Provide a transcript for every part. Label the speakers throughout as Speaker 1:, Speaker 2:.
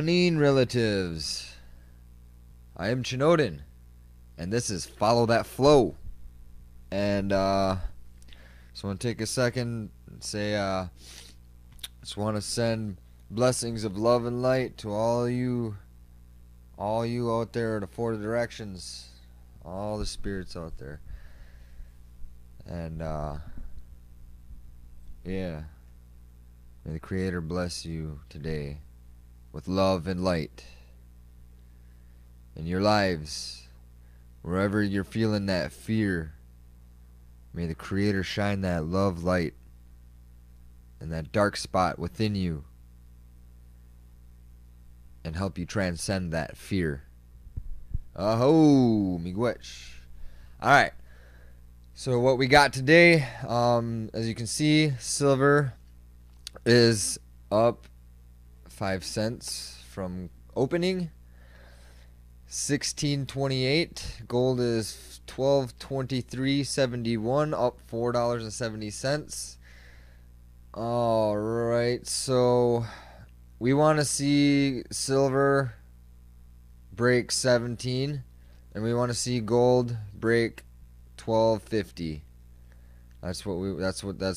Speaker 1: Anin relatives. I am Chinoden, and this is Follow That Flow. And just want to take a second and say, just want to send blessings of love and light to all you out there in the four directions, all the spirits out there. And yeah, may the Creator bless you today with love and light in your lives. Wherever you're feeling that fear, may the Creator shine that love light in that dark spot within you and help you transcend that fear. Aho, miigwech. Alright, so what we got today, as you can see, silver is up 5 cents from opening. 16.28. Gold is 12.23.71, up $4.70. All right, so we want to see silver break 17, and we want to see gold break 12.50. That's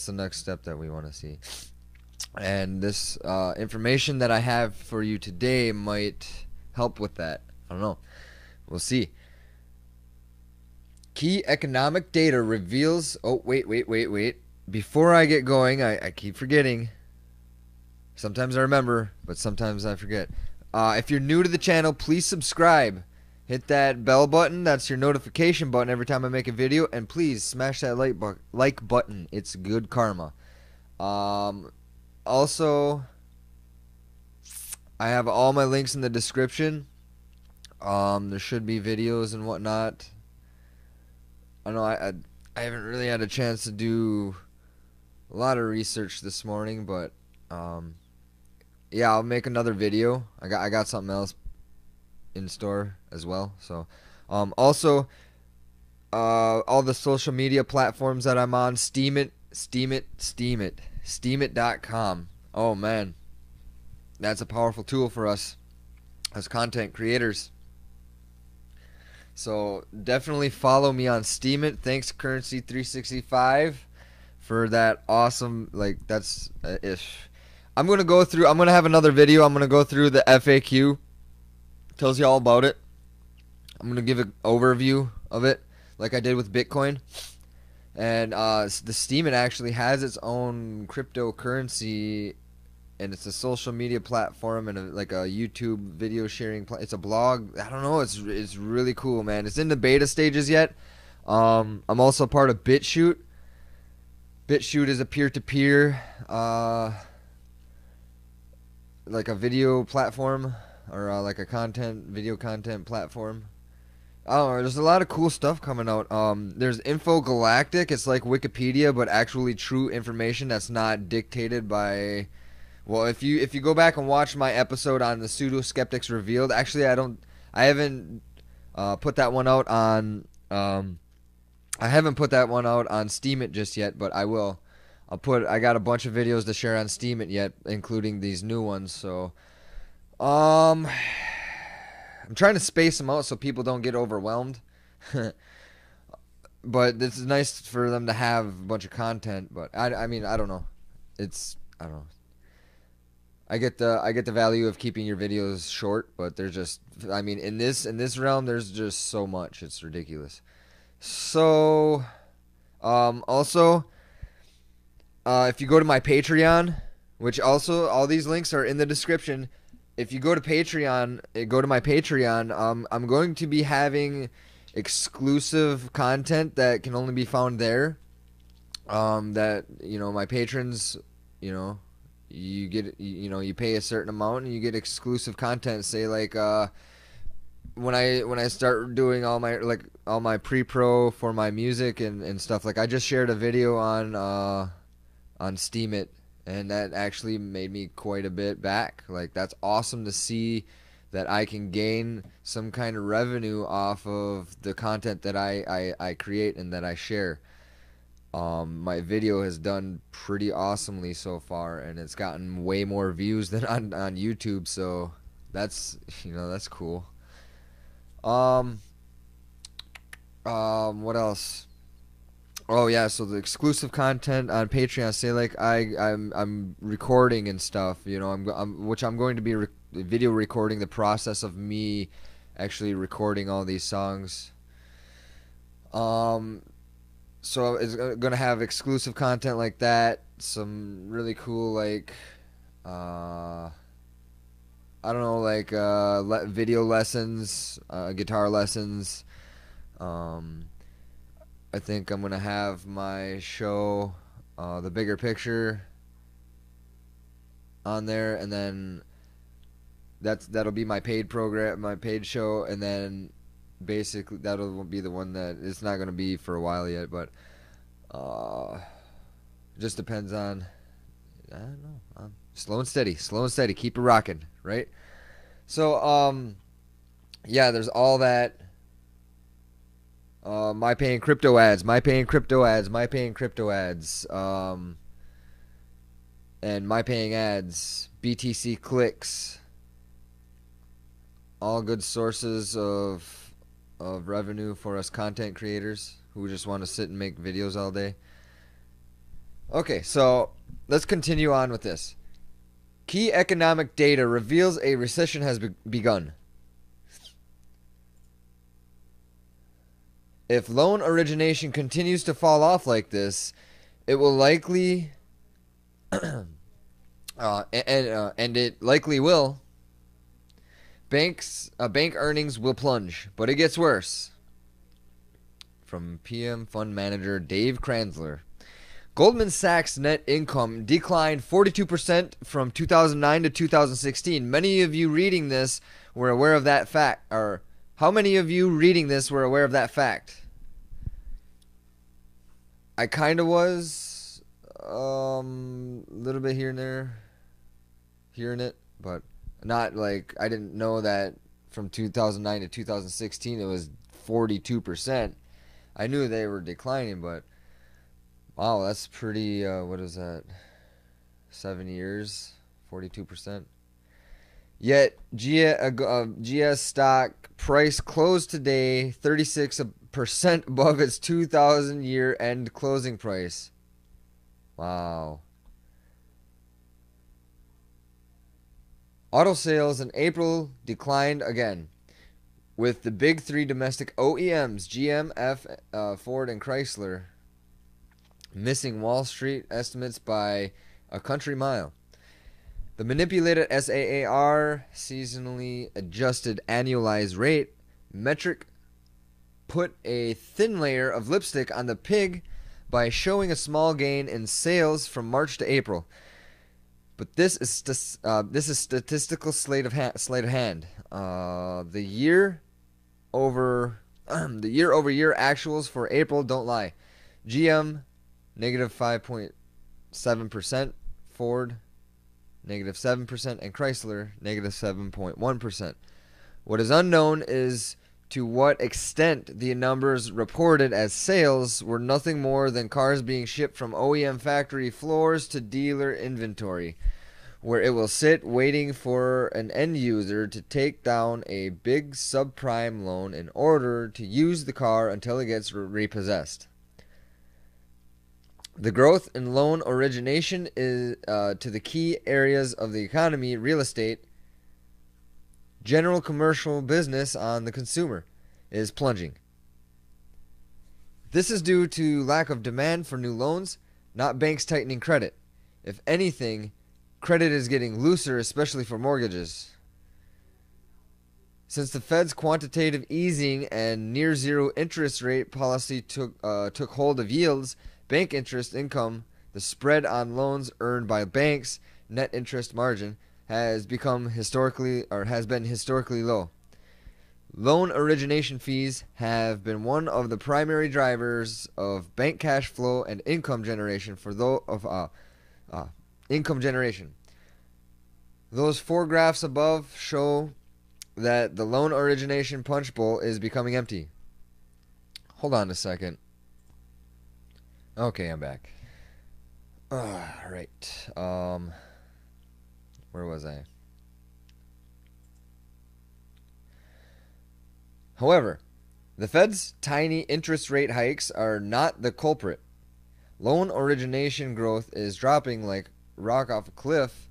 Speaker 1: the next step that we want to see. And this information that I have for you today might help with that. I don't know. We'll see. Key economic data reveals... Oh, wait. Before I get going, I keep forgetting. Sometimes I remember, but sometimes I forget. If you're new to the channel, please subscribe. Hit that bell button. That's your notification button every time I make a video. And please smash that like button. It's good karma. Also, I have all my links in the description. There should be videos and whatnot. I know I haven't really had a chance to do a lot of research this morning, but yeah, I'll make another video. I got something else in store as well. So also all the social media platforms that I'm on, Steemit.com. Oh man, that's a powerful tool for us as content creators. So definitely follow me on Steemit. Thanks Currency365 for that awesome, like, that's ish. I'm gonna have another video. I'm gonna go through the FAQ. Tells you all about it. I'm gonna give an overview of it like I did with Bitcoin. And the Steemit actually has its own cryptocurrency, and it's a social media platform and like a YouTube video sharing. It's a blog. I don't know. It's really cool, man. It's in the beta stages yet. I'm also part of BitChute. BitChute is a peer-to-peer, like a video platform, or like a video content platform. Oh, there's a lot of cool stuff coming out. There's Infogalactic. It's like Wikipedia, but actually true information that's not dictated by... Well, if you go back and watch my episode on the Pseudo Skeptics Revealed, actually I haven't put that one out on Steemit just yet, but I will. I got a bunch of videos to share on Steemit yet, including these new ones. So I'm trying to space them out so people don't get overwhelmed. But it's nice for them to have a bunch of content, but I mean, I don't know. I don't know. I get the value of keeping your videos short, but there's just, I mean, in this realm, there's just so much. It's ridiculous. So, also, if you go to my Patreon, which also all these links are in the description. If you go to Patreon, go to my Patreon. I'm going to be having exclusive content that can only be found there. That, you know, my patrons, you know, you get, you know, you pay a certain amount and you get exclusive content. Say like when I start doing all my pre-pro for my music and stuff, like I just shared a video on Steemit, and that actually made me quite a bit back. Like, that's awesome to see that I can gain some kind of revenue off of the content that I create and that I share. My video has done pretty awesomely so far, and it's gotten way more views than on YouTube, so That's that's cool. Um, what else? Oh yeah, so the exclusive content on Patreon. Say like I'm recording and stuff. I'm going to be video recording the process of me actually recording all these songs. Um, so it's gonna have exclusive content like that. Some really cool like uh I don't know, like video lessons, guitar lessons. Um, I think I'm gonna have my show, the bigger picture, on there, and then that'll be my paid program, my paid show, and then basically that'll be the one that it's not gonna be for a while yet, but uh, it just depends on I don't know, slow and steady, keep it rocking, right? So yeah, there's all that. My paying crypto ads, my paying crypto ads, my paying crypto ads, and my paying ads, BTC clicks, all good sources of revenue for us content creators who just want to sit and make videos all day. Okay, so let's continue on with this. Key economic data reveals a recession has begun. If loan origination continues to fall off like this, it will likely, and it likely will. Bank earnings will plunge, but it gets worse. From PM Fund Manager Dave Kranzler. Goldman Sachs net income declined 42% from 2009 to 2016. Many of you reading this were aware of that fact, or how many of you reading this were aware of that fact? I kind of was, a little bit here and there, hearing it, but not like, I didn't know that from 2009 to 2016 it was 42%. I knew they were declining, but wow, that's pretty, what is that, 7 years, 42%. Yet, GS stock price closed today 36% above its 2000 year-end closing price. Wow. Auto sales in April declined again, with the big three domestic OEMs, GM, Ford, and Chrysler, missing Wall Street estimates by a country mile. The manipulated SAAR, seasonally adjusted annualized rate metric, put a thin layer of lipstick on the pig by showing a small gain in sales from March to April. But this is statistical sleight of hand. The year over year actuals for April don't lie. GM negative 5.7%, Ford negative 7%, and Chrysler negative 7.1%. What is unknown is to what extent the numbers reported as sales were nothing more than cars being shipped from OEM factory floors to dealer inventory, where it will sit waiting for an end user to take down a big subprime loan in order to use the car until it gets repossessed. The growth in loan origination is to the key areas of the economy: real estate, general commercial business on the consumer, is plunging. This is due to lack of demand for new loans, not banks tightening credit. If anything, credit is getting looser, especially for mortgages. Since the Fed's quantitative easing and near zero interest rate policy took hold of yields, bank interest income, the spread on loans earned by banks, net interest margin, has been historically low. Loan origination fees have been one of the primary drivers of bank cash flow and income generation income generation. Those four graphs above show that the loan origination punch bowl is becoming empty. Hold on a second. Okay, I'm back. Alright. Where was I? However, the Fed's tiny interest rate hikes are not the culprit. Loan origination growth is dropping like rock off a cliff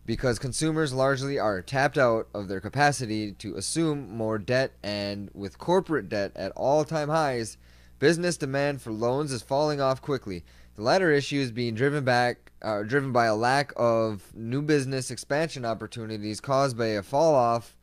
Speaker 1: because consumers largely are tapped out of their capacity to assume more debt, and with corporate debt at all-time highs, business demand for loans is falling off quickly. The latter issue is being driven by a lack of new business expansion opportunities caused by a fall-off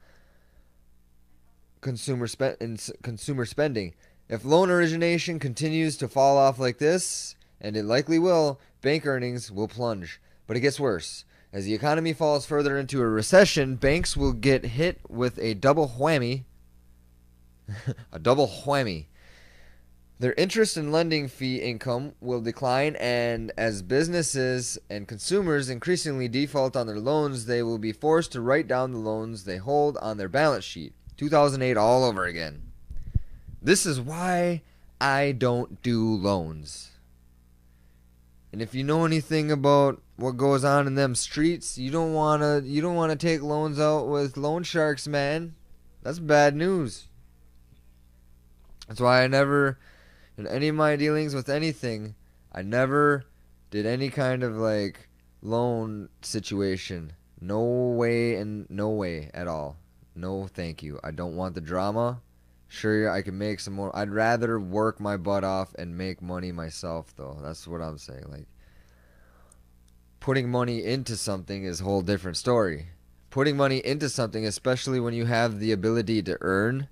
Speaker 1: in consumer spending. If loan origination continues to fall off like this, and it likely will, bank earnings will plunge. But it gets worse. As the economy falls further into a recession, banks will get hit with a double whammy. A double whammy. Their interest and lending fee income will decline, and as businesses and consumers increasingly default on their loans, they will be forced to write down the loans they hold on their balance sheet. 2008 all over again. This is why I don't do loans. And if you know anything about what goes on in them streets, you don't wanna take loans out with loan sharks, man. That's bad news. That's why I never, in any of my dealings with anything, I never did any kind of like loan situation. No way and no way at all. No, thank you. I don't want the drama. Sure, I can make some more. I'd rather work my butt off and make money myself, though. That's what I'm saying. Like, putting money into something is a whole different story. Putting money into something, especially when you have the ability to earn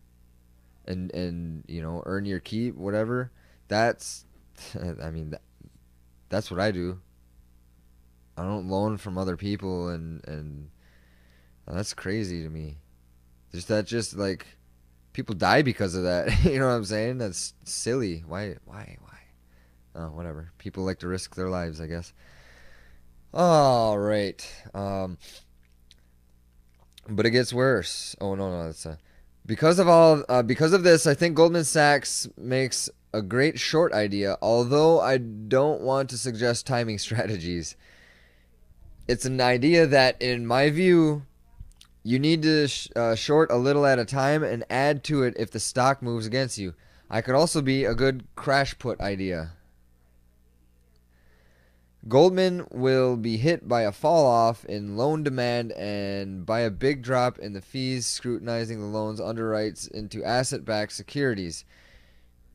Speaker 1: and you know, earn your keep, whatever, that's, I mean, that's what I do. I don't loan from other people, and that's crazy to me. Just like, people die because of that. You know what I'm saying? That's silly. Why? Oh, whatever. People like to risk their lives, I guess. All right. But it gets worse. Oh no, that's because of this, I think Goldman Sachs makes a great short idea. Although I don't want to suggest timing strategies. It's an idea that, in my view, you need to short a little at a time and add to it if the stock moves against you. I could also be a good crash put idea. Goldman will be hit by a fall off in loan demand and by a big drop in the fees scrutinizing the loans underwrites into asset-backed securities.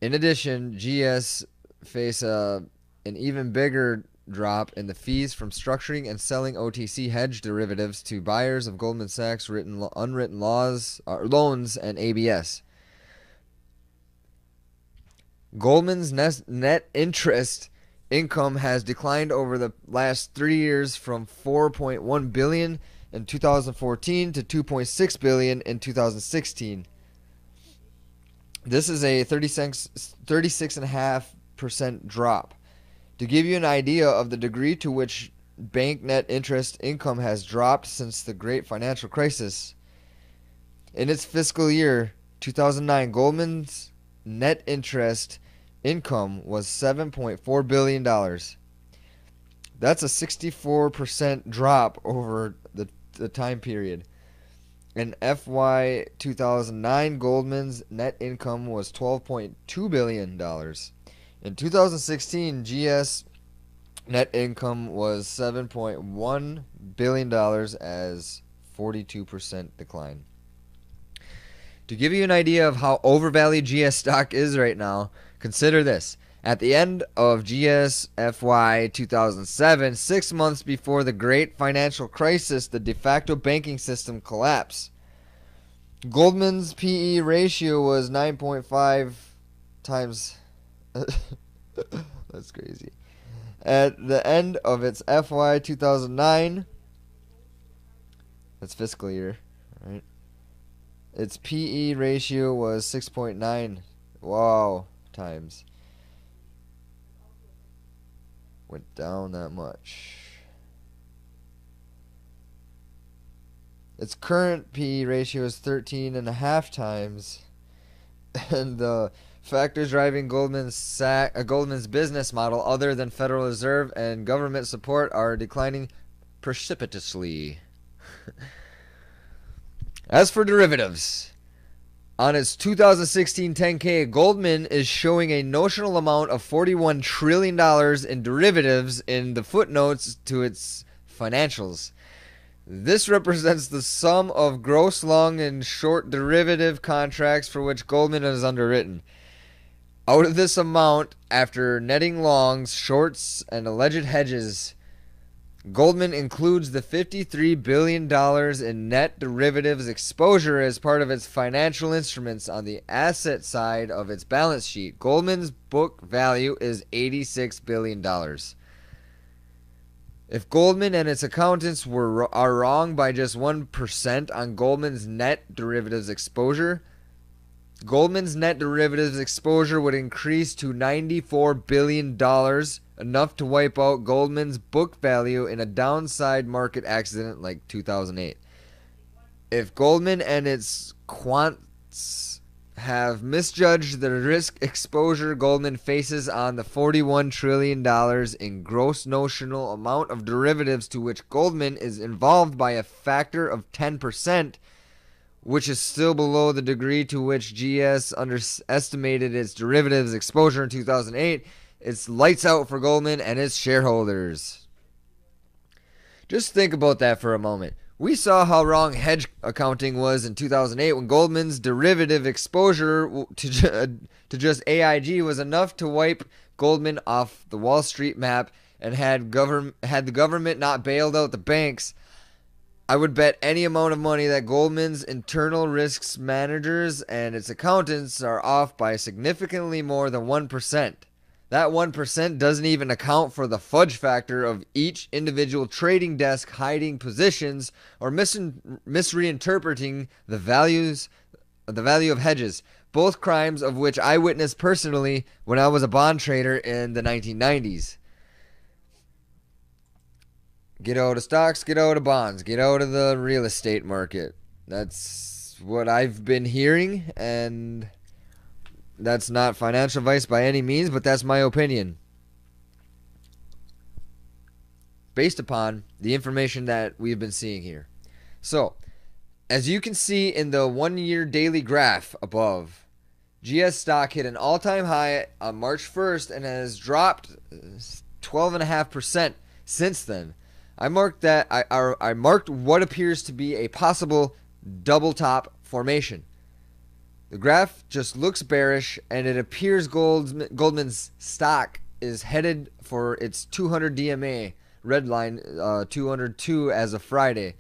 Speaker 1: In addition, GS face an even bigger drop in the fees from structuring and selling OTC hedge derivatives to buyers of Goldman Sachs unwritten loans and ABS. Goldman's net interest income has declined over the last 3 years from $4.1 billion in 2014 to $2.6 billion in 2016. This is a 36.5% drop. To give you an idea of the degree to which bank net interest income has dropped since the great financial crisis, in its fiscal year 2009, Goldman's net interest income was $7.4 billion. That's a 64% drop over the time period. In FY 2009, Goldman's net income was $12.2 billion. In 2016, GS net income was $7.1 billion as 42% decline. To give you an idea of how overvalued GS stock is right now, consider this. At the end of GS FY 2007, 6 months before the great financial crisis, the de facto banking system collapsed. Goldman's PE ratio was 9.5 times. That's crazy. At the end of its FY 2009, that's fiscal year, right? Its PE ratio was 6.9. Wow, times. Went down that much. Its current PE ratio is 13.5 times. And the factors driving Goldman's business model, other than Federal Reserve and government support, are declining precipitously. As for derivatives, On its 2016 10K, Goldman is showing a notional amount of $41 trillion in derivatives in the footnotes to its financials. This represents the sum of gross long and short derivative contracts for which Goldman is underwritten. Out of this amount, after netting longs, shorts, and alleged hedges, Goldman includes the $53 billion in net derivatives exposure as part of its financial instruments on the asset side of its balance sheet. Goldman's book value is $86 billion. If Goldman and its accountants are wrong by just 1% on Goldman's net derivatives exposure, Goldman's net derivatives exposure would increase to $94 billion, enough to wipe out Goldman's book value in a downside market accident like 2008. If Goldman and its quants have misjudged the risk exposure Goldman faces on the $41 trillion in gross notional amount of derivatives to which Goldman is involved by a factor of 10%, which is still below the degree to which GS underestimated its derivatives exposure in 2008, it's lights out for Goldman and its shareholders. Just think about that for a moment. We saw how wrong hedge accounting was in 2008 when Goldman's derivative exposure to just AIG was enough to wipe Goldman off the Wall Street map, and had the government not bailed out the banks, I would bet any amount of money that Goldman's internal risks managers and its accountants are off by significantly more than 1%. That 1% doesn't even account for the fudge factor of each individual trading desk hiding positions or misreinterpreting the value of hedges, both crimes of which I witnessed personally when I was a bond trader in the 1990s. Get out of stocks, get out of bonds, get out of the real estate market. That's what I've been hearing, and that's not financial advice by any means, but that's my opinion, based upon the information that we've been seeing here. So, as you can see in the 1-year daily graph above, GS stock hit an all-time high on March 1st and has dropped 12.5% since then. I marked what appears to be a possible double top formation. The graph just looks bearish, and it appears Goldman's stock is headed for its 200 DMA red line, 202 as of Friday.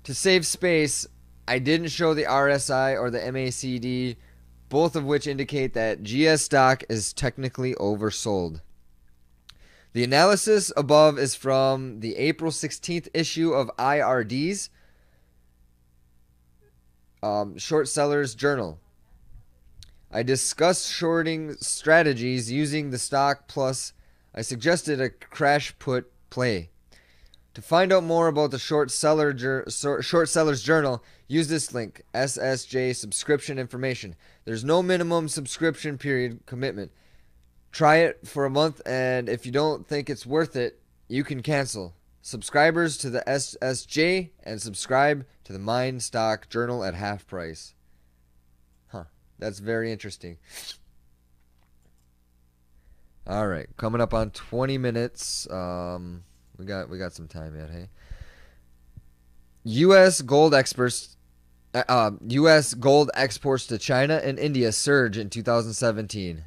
Speaker 1: To save space, I didn't show the RSI or the MACD, both of which indicate that GS stock is technically oversold. The analysis above is from the April 16th issue of IRD's Short Sellers Journal. I discussed shorting strategies using the stock, plus I suggested a crash put play. To find out more about the Short Sellers Journal, use this link, SSJ subscription information. There's no minimum subscription period commitment. Try it for a month, and if you don't think it's worth it, you can cancel. Subscribers to the SSJ and subscribe to the Mine Stock Journal at half price. That's very interesting. All right, coming up on 20 minutes. We got some time yet, hey. U.S. gold exports to China and India surge in 2017.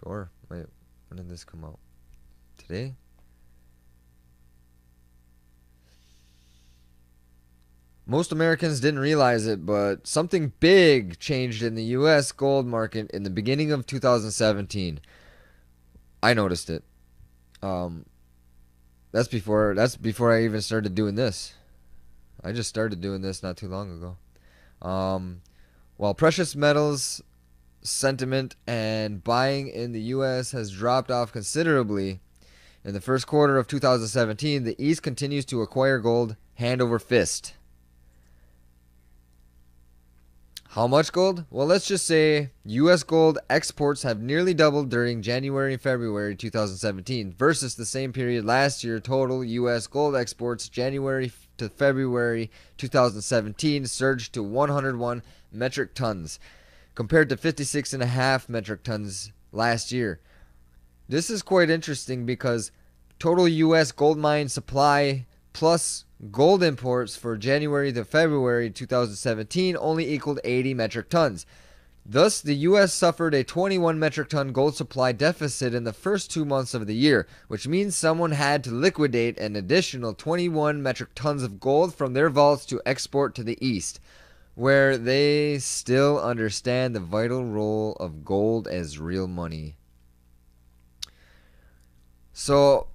Speaker 1: Sure. Wait, when did this come out? Today? Most Americans didn't realize it, but something big changed in the U.S. gold market in the beginning of 2017. I noticed it. That's before I even started doing this. I just started doing this not too long ago. While precious metals sentiment and buying in the U.S. has dropped off considerably in the first quarter of 2017, the East continues to acquire gold hand over fist. How much gold? Well, let's just say U.S. gold exports have nearly doubled during January and February 2017 versus the same period last year. Total U.S. gold exports January to February 2017 surged to 101 metric tons compared to 56.5 metric tons last year. This is quite interesting because total U.S. gold mine supply plus gold imports for January to February 2017 only equaled 80 metric tons. Thus, the U.S. suffered a 21 metric ton gold supply deficit in the first 2 months of the year, which means someone had to liquidate an additional 21 metric tons of gold from their vaults to export to the East, where they still understand the vital role of gold as real money. So,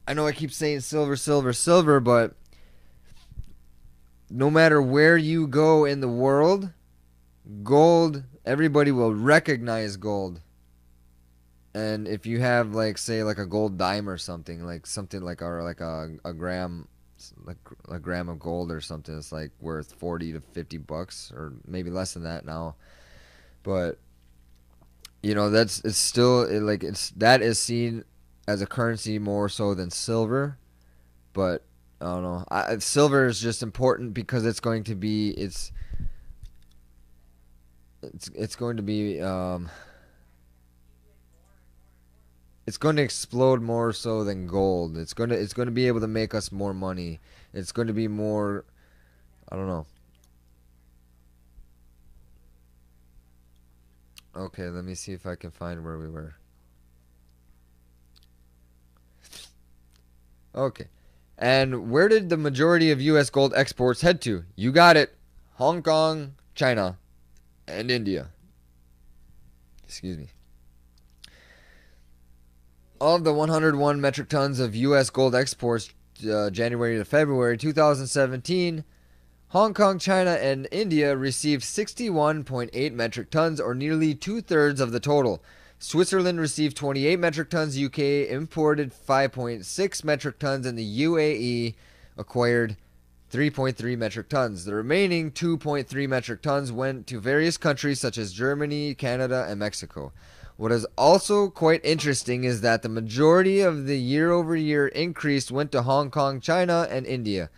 Speaker 1: I know I keep saying silver, silver, silver, but no matter where you go in the world, gold, everybody will recognize gold. And if you have, like, say, like a gold dime or something like a gram, like a gram of gold or something, it's like worth 40 to 50 bucks or maybe less than that now. But you know, that is seen as a currency more so than silver. But I don't know. Silver is just important because it's going to be it's going to be it's going to explode more so than gold. It's going to be able to make us more money. It's going to be more, I don't know. Okay, let me see if I can find where we were. Okay. And where did the majority of U.S. gold exports head to? You got it. Hong Kong, China, and India. Excuse me. Of the 101 metric tons of U.S. gold exports January to February 2017, Hong Kong, China, and India received 61.8 metric tons, or nearly two-thirds of the total. Switzerland received 28 metric tons, UK imported 5.6 metric tons, and the UAE acquired 3.3 metric tons. The remaining 2.3 metric tons went to various countries such as Germany, Canada, and Mexico. What is also quite interesting is that the majority of the year-over-year increase went to Hong Kong, China, and India.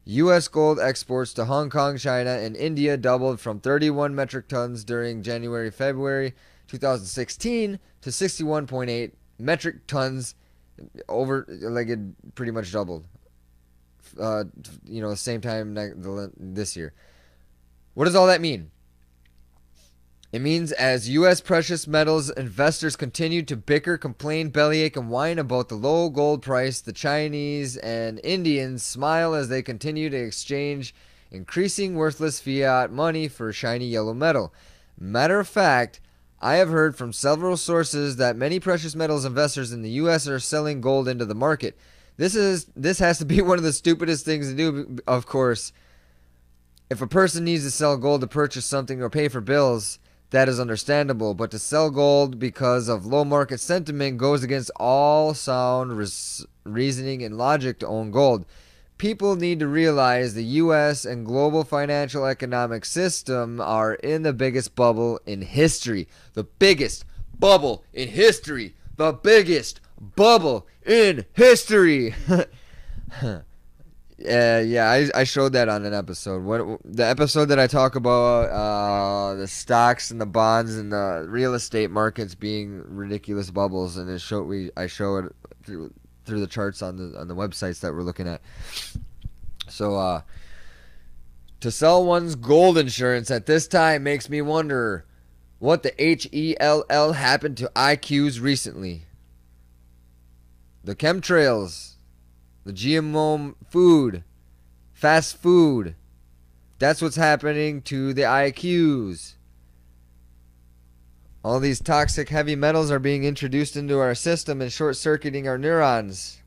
Speaker 1: U.S. gold exports to Hong Kong, China, and India doubled from 31 metric tons during January-February 2016 to 61.8 metric tons it pretty much doubled. Same time this year. What does all that mean? It means as U.S. precious metals investors continue to bicker, complain, bellyache, and whine about the low gold price, the Chinese and Indians smile as they continue to exchange increasing worthless fiat money for shiny yellow metal. Matter of fact, I have heard from several sources that many precious metals investors in the U.S. are selling gold into the market. This has to be one of the stupidest things to do, of course. If a person needs to sell gold to purchase something or pay for bills, that is understandable, but to sell gold because of low market sentiment goes against all sound reasoning and logic to own gold. People need to realize the U.S. and global financial economic system are in the biggest bubble in history. The biggest bubble in history. The biggest bubble in history. I showed that on an episode. The episode that I talk about the stocks and the bonds and the real estate markets being ridiculous bubbles, and I show it through the charts on the websites that we're looking at. So to sell one's gold insurance at this time makes me wonder what the HELL happened to IQs recently. The chemtrails. The GMO food, fast food, that's what's happening to the IQs. All these toxic heavy metals are being introduced into our system and short-circuiting our neurons.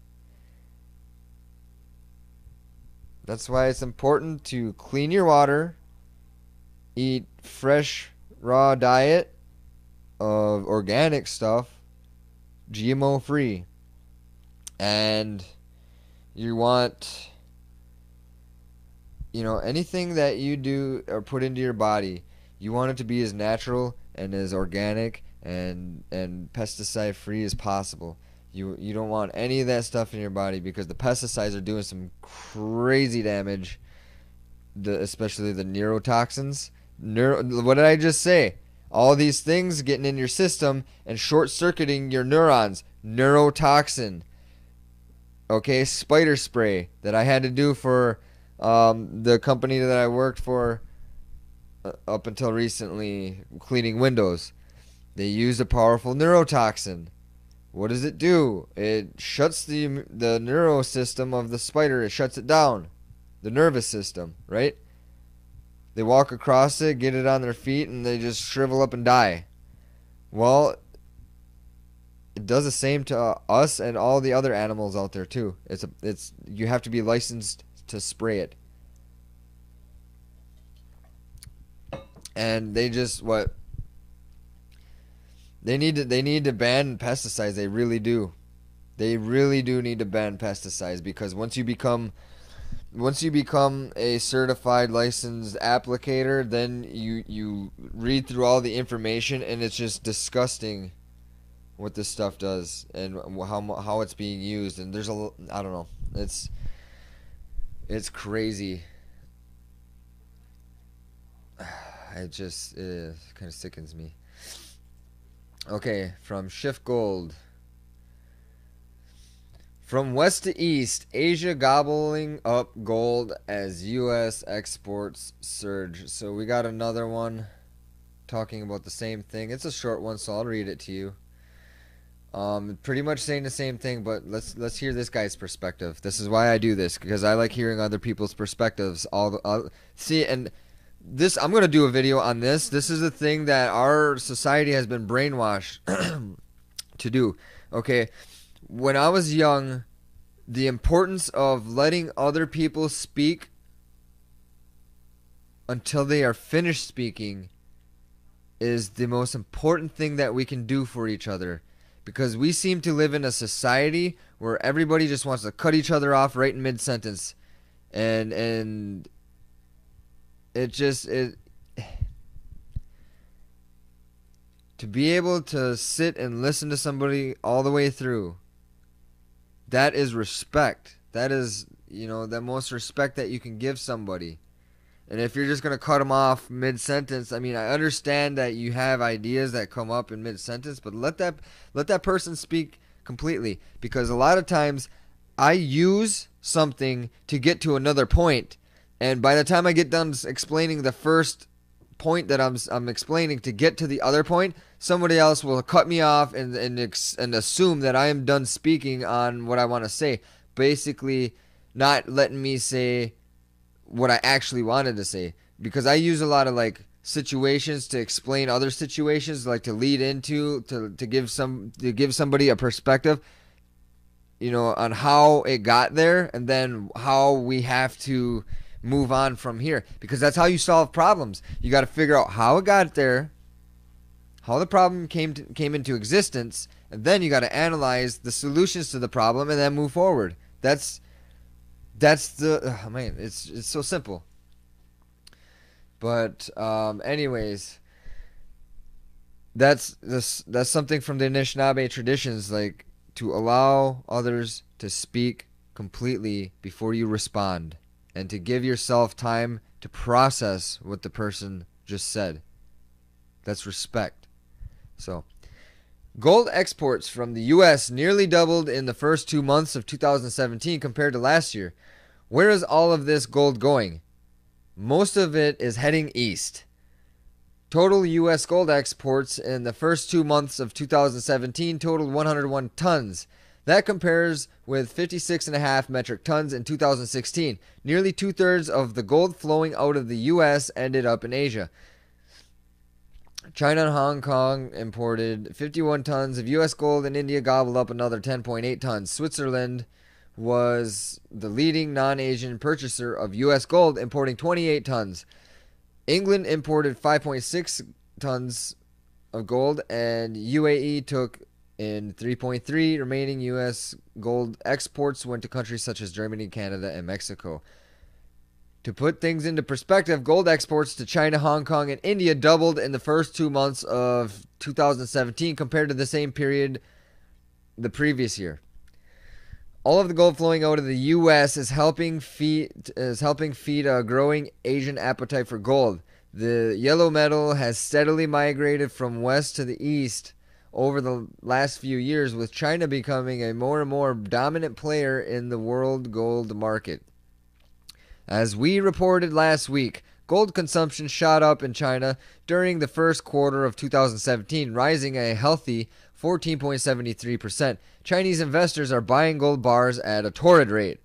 Speaker 1: That's why it's important to clean your water, eat fresh, raw diet of organic stuff, GMO-free, and you want, anything that you do or put into your body, You want it to be as natural and as organic and pesticide free as possible. You don't want any of that stuff in your body because the pesticides are doing some crazy damage. Especially the neurotoxins. What did I just say? All these things getting in your system and short-circuiting your neurons. Neurotoxin. Okay, spider spray that I had to do for the company that I worked for up until recently, cleaning windows. They used a powerful neurotoxin. What does it do? It shuts the neuro system of the spider. It shuts it down. The nervous system, right? They walk across it, get it on their feet, and they just shrivel up and die. Well, it does the same to us and all the other animals out there too. You have to be licensed to spray it. And they just they need to ban pesticides. They really do. They really do need to ban pesticides because once you become a certified licensed applicator, then you read through all the information and it's just disgusting what this stuff does and how it's being used. And there's I don't know. It's crazy. It just kind of sickens me. Okay, from Shift Gold. From west to east, Asia gobbling up gold as U.S. exports surge. So we got another one talking about the same thing. It's a short one, so I'll read it to you. Pretty much saying the same thing, but let's hear this guy's perspective. This is why I do this, because I like hearing other people's perspectives. See, and this I'm gonna do a video on this. This is a thing that our society has been brainwashed to do. Okay. When I was young, the importance of letting other people speak until they are finished speaking is the most important thing that we can do for each other. Because we seem to live in a society where everybody just wants to cut each other off right in mid-sentence. And to be able to sit and listen to somebody all the way through, that is respect. That is, the most respect that you can give somebody. And if you're just going to cut them off mid-sentence, I mean, I understand that you have ideas that come up in mid-sentence, but let that person speak completely. Because a lot of times I use something to get to another point, and by the time I get done explaining the first point that I'm explaining to get to the other point, somebody else will cut me off and assume that I am done speaking on what I want to say, basically not letting me say what I actually wanted to say. Because I use a lot of situations to explain other situations, to lead into to give somebody a perspective, on how it got there and then how we have to move on from here, because that's how you solve problems. You got to figure out how it got there, how the problem came into existence, and then you got to analyze the solutions to the problem and then move forward. That's man, it's so simple. But anyways, that's something from the Anishinaabe traditions, to allow others to speak completely before you respond, and to give yourself time to process what the person just said. That's respect. So, gold exports from the U.S. nearly doubled in the first 2 months of 2017 compared to last year. Where is all of this gold going? Most of it is heading east. Total U.S. gold exports in the first 2 months of 2017 totaled 101 tons. That compares with 56.5 metric tons in 2016. Nearly 2/3 of the gold flowing out of the U.S. ended up in Asia. China and Hong Kong imported 51 tons of U.S. gold, and India gobbled up another 10.8 tons. Switzerland was the leading non-Asian purchaser of U.S. gold, importing 28 tons. England imported 5.6 tons of gold, and UAE took in 3.3. Remaining U.S. gold exports went to countries such as Germany, Canada, and Mexico. To put things into perspective, gold exports to China, Hong Kong, and India doubled in the first 2 months of 2017 compared to the same period the previous year. All of the gold flowing out of the U.S. is helping feed a growing Asian appetite for gold. The yellow metal has steadily migrated from west to the east over the last few years, with China becoming a more and more dominant player in the world gold market. As we reported last week, gold consumption shot up in China during the first quarter of 2017, rising a healthy 14.73%. Chinese investors are buying gold bars at a torrid rate.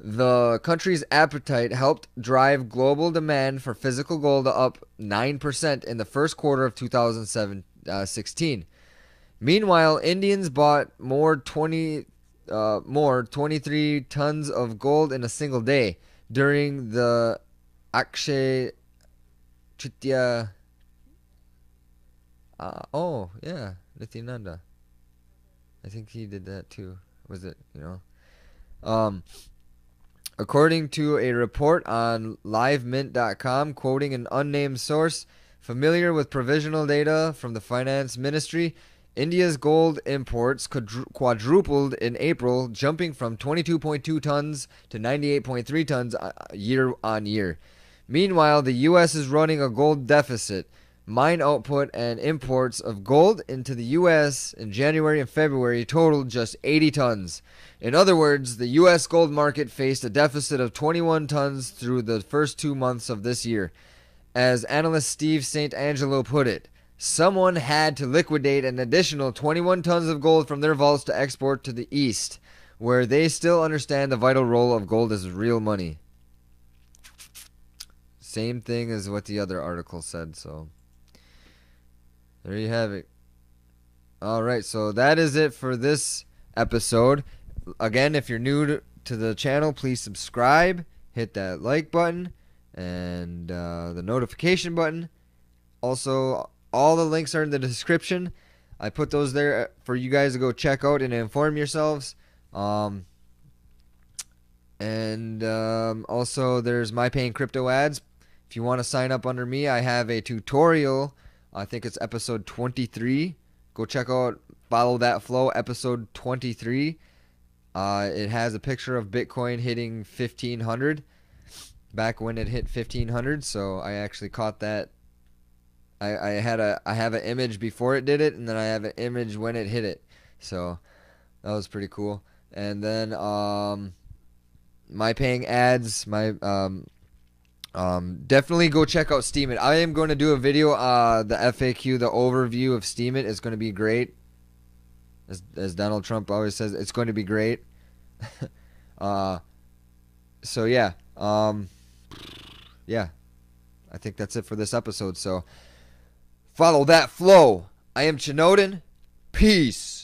Speaker 1: The country's appetite helped drive global demand for physical gold up 9% in the first quarter of 2016. Meanwhile, Indians bought more 23 tons of gold in a single day during the Akshay Tritiya. Nityananda. I think he did that too. Was it, According to a report on livemint.com, quoting an unnamed source familiar with provisional data from the finance ministry, India's gold imports quadrupled in April, jumping from 22.2 tons to 98.3 tons year on year. Meanwhile, the U.S. is running a gold deficit. Mine output and imports of gold into the U.S. in January and February totaled just 80 tons. In other words, the U.S. gold market faced a deficit of 21 tons through the first 2 months of this year. As analyst Steve St. Angelo put it, someone had to liquidate an additional 21 tons of gold from their vaults to export to the East, where they still understand the vital role of gold as real money. Same thing as what the other article said, so there you have it. Alright, so that is it for this episode. Again, if you're new to the channel, please subscribe, hit that like button, and the notification button. Also, all the links are in the description. I put those there for you guys to go check out and inform yourselves. Also, there's My Paying Crypto Ads. If you want to sign up under me, I have a tutorial. I think it's episode 23. Go check out Follow That Flow, episode 23. It has a picture of Bitcoin hitting 1,500 back when it hit 1,500. So I actually caught that. I have an image before it did it, and then I have an image when it hit it. So that was pretty cool. And then My Paying Ads, definitely go check out Steemit. I am going to do a video, the FAQ, the overview of Steemit is going to be great. As Donald Trump always says, it's going to be great. So yeah, yeah, I think that's it for this episode. So follow that flow. I am Chinoden. Peace.